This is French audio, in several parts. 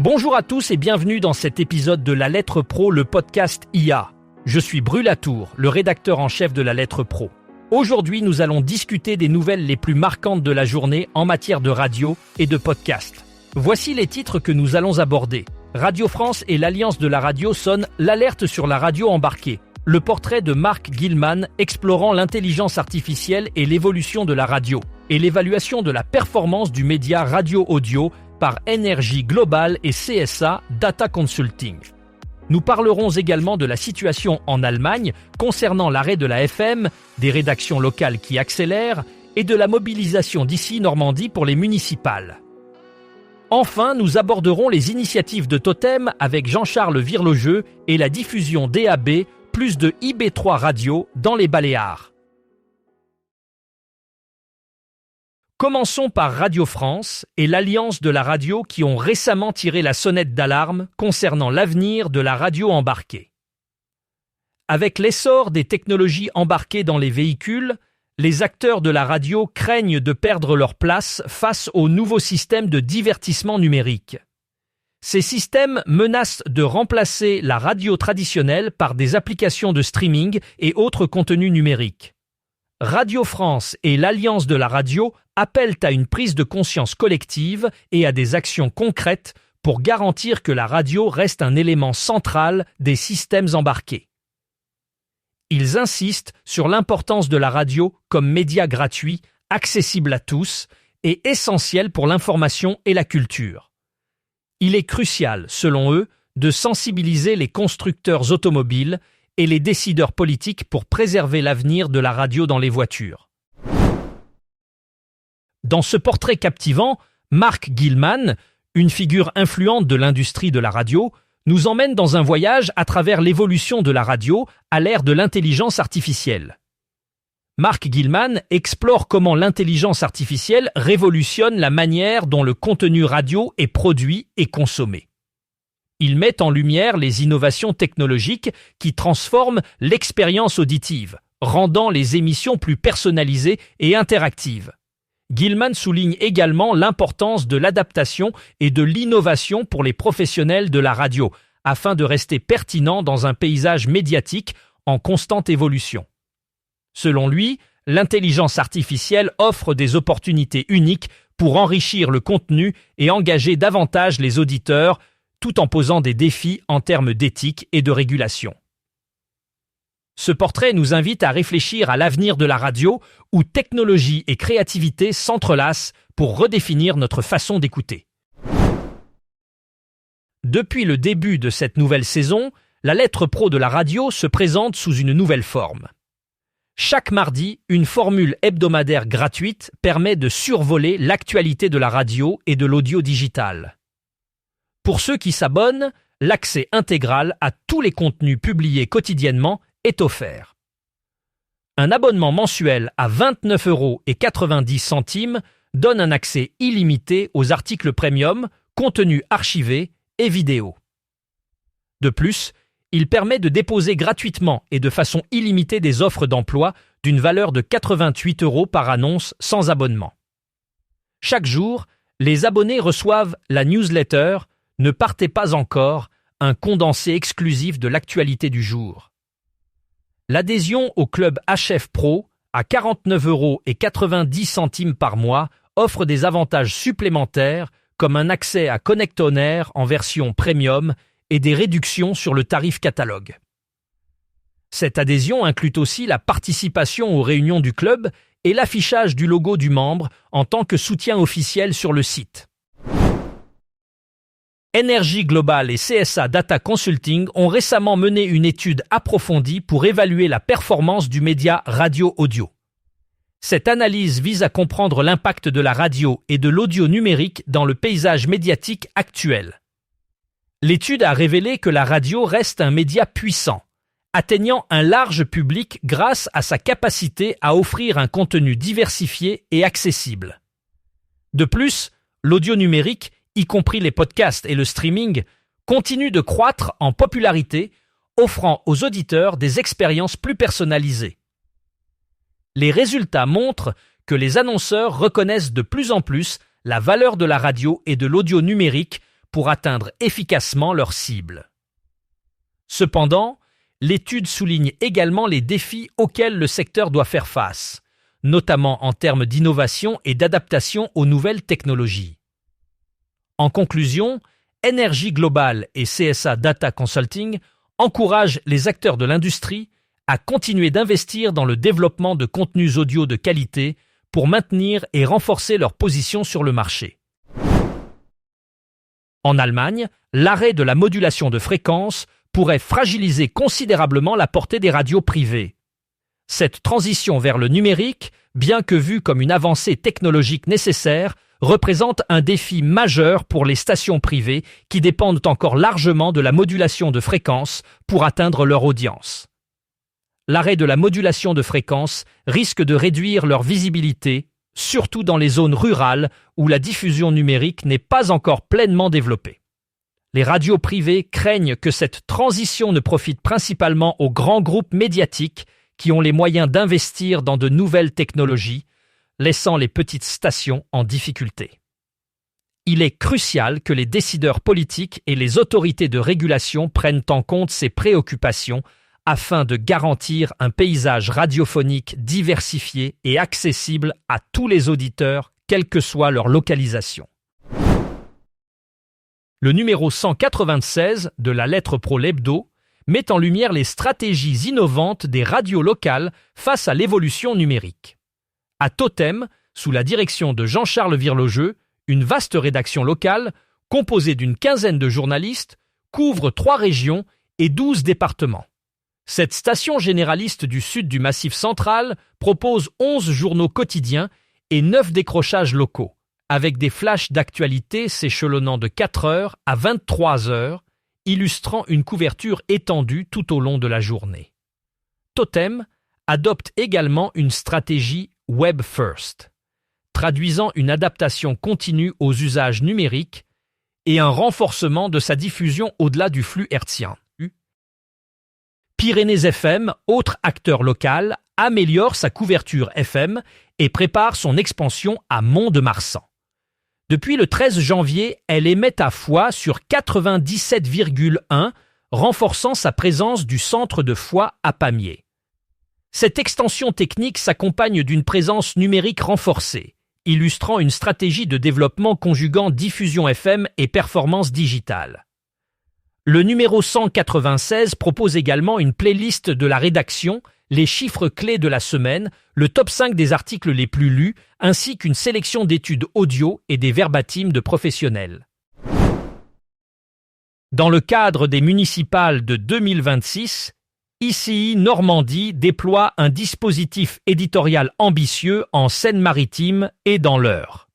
Bonjour à tous et bienvenue dans cet épisode de La Lettre Pro, le podcast IA. Je suis Brulatour, le rédacteur en chef de La Lettre Pro. Aujourd'hui, nous allons discuter des nouvelles les plus marquantes de la journée en matière de radio et de podcast. Voici les titres que nous allons aborder. Radio France et l'Alliance de la radio sonnent l'alerte sur la radio embarquée. Le portrait de Mark Gilman explorant l'intelligence artificielle et l'évolution de la radio. Et l'évaluation de la performance du média radio-audio par Energy Global et CSA Data Consulting. Nous parlerons également de la situation en Allemagne concernant l'arrêt de la FM, des rédactions locales qui accélèrent et de la mobilisation d'ici Normandie pour les municipales. Enfin, nous aborderons les initiatives de Totem avec Jean-Charles Virlogeux et la diffusion DAB, plus de IB3 radio dans les Baléares. Commençons par Radio France et l'Alliance de la radio qui ont récemment tiré la sonnette d'alarme concernant l'avenir de la radio embarquée. Avec l'essor des technologies embarquées dans les véhicules, les acteurs de la radio craignent de perdre leur place face aux nouveaux systèmes de divertissement numérique. Ces systèmes menacent de remplacer la radio traditionnelle par des applications de streaming et autres contenus numériques. Radio France et l'Alliance de la radio appellent à une prise de conscience collective et à des actions concrètes pour garantir que la radio reste un élément central des systèmes embarqués. Ils insistent sur l'importance de la radio comme média gratuit, accessible à tous et essentiel pour l'information et la culture. Il est crucial, selon eux, de sensibiliser les constructeurs automobiles et les décideurs politiques pour préserver l'avenir de la radio dans les voitures. Dans ce portrait captivant, Mark Gilman, une figure influente de l'industrie de la radio, nous emmène dans un voyage à travers l'évolution de la radio à l'ère de l'intelligence artificielle. Mark Gilman explore comment l'intelligence artificielle révolutionne la manière dont le contenu radio est produit et consommé. Il met en lumière les innovations technologiques qui transforment l'expérience auditive, rendant les émissions plus personnalisées et interactives. Gilman souligne également l'importance de l'adaptation et de l'innovation pour les professionnels de la radio, afin de rester pertinent dans un paysage médiatique en constante évolution. Selon lui, l'intelligence artificielle offre des opportunités uniques pour enrichir le contenu et engager davantage les auditeurs, tout en posant des défis en termes d'éthique et de régulation. Ce portrait nous invite à réfléchir à l'avenir de la radio, où technologie et créativité s'entrelacent pour redéfinir notre façon d'écouter. Depuis le début de cette nouvelle saison, la Lettre Pro de la radio se présente sous une nouvelle forme. Chaque mardi, une formule hebdomadaire gratuite permet de survoler l'actualité de la radio et de l'audio digital. Pour ceux qui s'abonnent, l'accès intégral à tous les contenus publiés quotidiennement est offert. Un abonnement mensuel à 29,90 € donne un accès illimité aux articles premium, contenus archivés et vidéos. De plus, il permet de déposer gratuitement et de façon illimitée des offres d'emploi d'une valeur de 88 € par annonce sans abonnement. Chaque jour, les abonnés reçoivent la newsletter « Ne partez pas encore », un condensé exclusif de l'actualité du jour. L'adhésion au club HF Pro, à 49,90 € par mois, offre des avantages supplémentaires comme un accès à Connect On Air en version premium et des réductions sur le tarif catalogue. Cette adhésion inclut aussi la participation aux réunions du club et l'affichage du logo du membre en tant que soutien officiel sur le site. Energy Global et CSA Data Consulting ont récemment mené une étude approfondie pour évaluer la performance du média radio-audio. Cette analyse vise à comprendre l'impact de la radio et de l'audio numérique dans le paysage médiatique actuel. L'étude a révélé que la radio reste un média puissant, atteignant un large public grâce à sa capacité à offrir un contenu diversifié et accessible. De plus, l'audio numérique, y compris les podcasts et le streaming, continue de croître en popularité, offrant aux auditeurs des expériences plus personnalisées. Les résultats montrent que les annonceurs reconnaissent de plus en plus la valeur de la radio et de l'audio numérique pour atteindre efficacement leurs cibles. Cependant, l'étude souligne également les défis auxquels le secteur doit faire face, notamment en termes d'innovation et d'adaptation aux nouvelles technologies. En conclusion, Energy Global et CSA Data Consulting encouragent les acteurs de l'industrie à continuer d'investir dans le développement de contenus audio de qualité pour maintenir et renforcer leur position sur le marché. En Allemagne, l'arrêt de la modulation de fréquences pourrait fragiliser considérablement la portée des radios privées. Cette transition vers le numérique, bien que vue comme une avancée technologique nécessaire, représente un défi majeur pour les stations privées qui dépendent encore largement de la modulation de fréquences pour atteindre leur audience. L'arrêt de la modulation de fréquences risque de réduire leur visibilité, surtout dans les zones rurales où la diffusion numérique n'est pas encore pleinement développée. Les radios privées craignent que cette transition ne profite principalement aux grands groupes médiatiques qui ont les moyens d'investir dans de nouvelles technologies, laissant les petites stations en difficulté. Il est crucial que les décideurs politiques et les autorités de régulation prennent en compte ces préoccupations afin de garantir un paysage radiophonique diversifié et accessible à tous les auditeurs, quelle que soit leur localisation. Le numéro 196 de la Lettre Pro l'Hebdo met en lumière les stratégies innovantes des radios locales face à l'évolution numérique. À Totem, sous la direction de Jean-Charles Virlogeux, une vaste rédaction locale, composée d'une quinzaine de journalistes, couvre 3 régions et 12 départements. Cette station généraliste du sud du Massif central propose 11 journaux quotidiens et 9 décrochages locaux, avec des flashs d'actualité s'échelonnant de 4 heures à 23 heures, illustrant une couverture étendue tout au long de la journée. Totem adopte également une stratégie Web First, traduisant une adaptation continue aux usages numériques et un renforcement de sa diffusion au-delà du flux hertzien. Pyrénées FM, autre acteur local, améliore sa couverture FM et prépare son expansion à Mont-de-Marsan. Depuis le 13 janvier, elle émet à Foix sur 97,1, renforçant sa présence du centre de Foix à Pamiers. Cette extension technique s'accompagne d'une présence numérique renforcée, illustrant une stratégie de développement conjuguant diffusion FM et performance digitale. Le numéro 196 propose également une playlist de la rédaction, les chiffres clés de la semaine, le top 5 des articles les plus lus, ainsi qu'une sélection d'études audio et des verbatims de professionnels. Dans le cadre des municipales de 2026, ICI Normandie déploie un dispositif éditorial ambitieux en Seine-Maritime et dans l'Eure.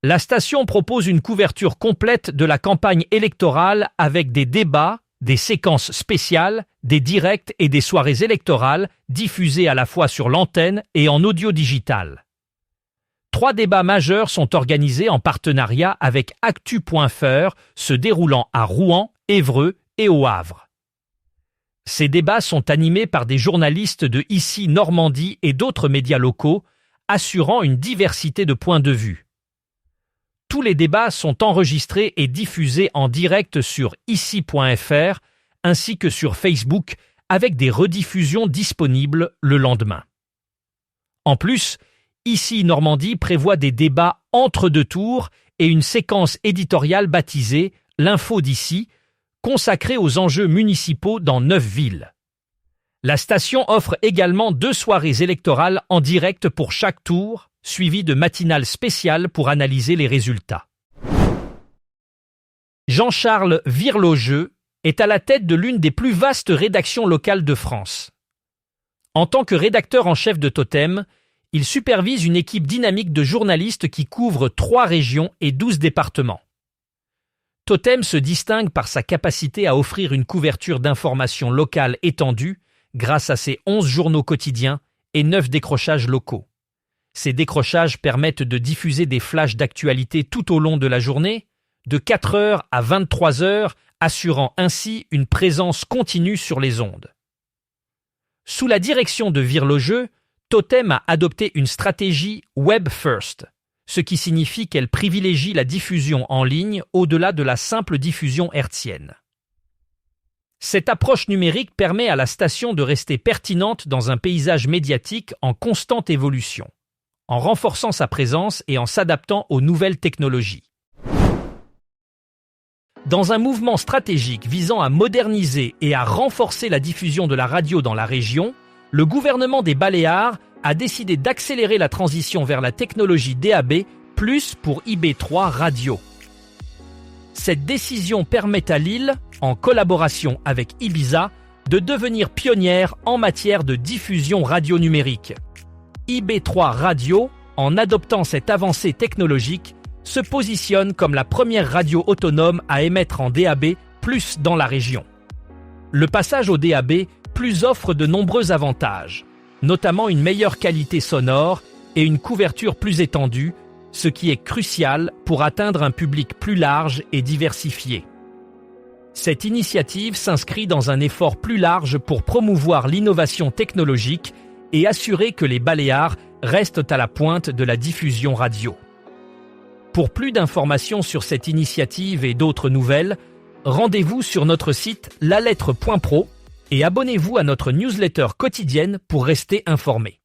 La station propose une couverture complète de la campagne électorale avec des débats, des séquences spéciales, des directs et des soirées électorales diffusées à la fois sur l'antenne et en audio digital. 3 débats majeurs sont organisés en partenariat avec Actu.fr, se déroulant à Rouen, Évreux et au Havre. Ces débats sont animés par des journalistes de ICI Normandie et d'autres médias locaux, assurant une diversité de points de vue. Tous les débats sont enregistrés et diffusés en direct sur ici.fr ainsi que sur Facebook avec des rediffusions disponibles le lendemain. En plus, ICI Normandie prévoit des débats entre 2 tours et une séquence éditoriale baptisée « L'info d'ici », consacrée aux enjeux municipaux dans 9 villes. La station offre également 2 soirées électorales en direct pour chaque tour, suivies de matinales spéciales pour analyser les résultats. Jean-Charles Virlogeux est à la tête de l'une des plus vastes rédactions locales de France. En tant que rédacteur en chef de Totem, il supervise une équipe dynamique de journalistes qui couvre 3 régions et 12 départements. Totem se distingue par sa capacité à offrir une couverture d'informations locales étendue grâce à ses 11 journaux quotidiens et 9 décrochages locaux. Ces décrochages permettent de diffuser des flashs d'actualité tout au long de la journée, de 4 heures à 23 heures, assurant ainsi une présence continue sur les ondes. Sous la direction de Virlogeux, Totem a adopté une stratégie Web First, ce qui signifie qu'elle privilégie la diffusion en ligne au-delà de la simple diffusion hertzienne. Cette approche numérique permet à la station de rester pertinente dans un paysage médiatique en constante évolution, en renforçant sa présence et en s'adaptant aux nouvelles technologies. Dans un mouvement stratégique visant à moderniser et à renforcer la diffusion de la radio dans la région, le gouvernement des Baléares a décidé d'accélérer la transition vers la technologie DAB+ pour IB3 radio. Cette décision permet à l'île, en collaboration avec Ibiza, de devenir pionnière en matière de diffusion radio numérique. IB3 Radio, en adoptant cette avancée technologique, se positionne comme la première radio autonome à émettre en DAB+ dans la région. Le passage au DAB+ offre de nombreux avantages, notamment une meilleure qualité sonore et une couverture plus étendue, ce qui est crucial pour atteindre un public plus large et diversifié. Cette initiative s'inscrit dans un effort plus large pour promouvoir l'innovation technologique et assurer que les Baléares restent à la pointe de la diffusion radio. Pour plus d'informations sur cette initiative et d'autres nouvelles, rendez-vous sur notre site lalettre.pro et abonnez-vous à notre newsletter quotidienne pour rester informé.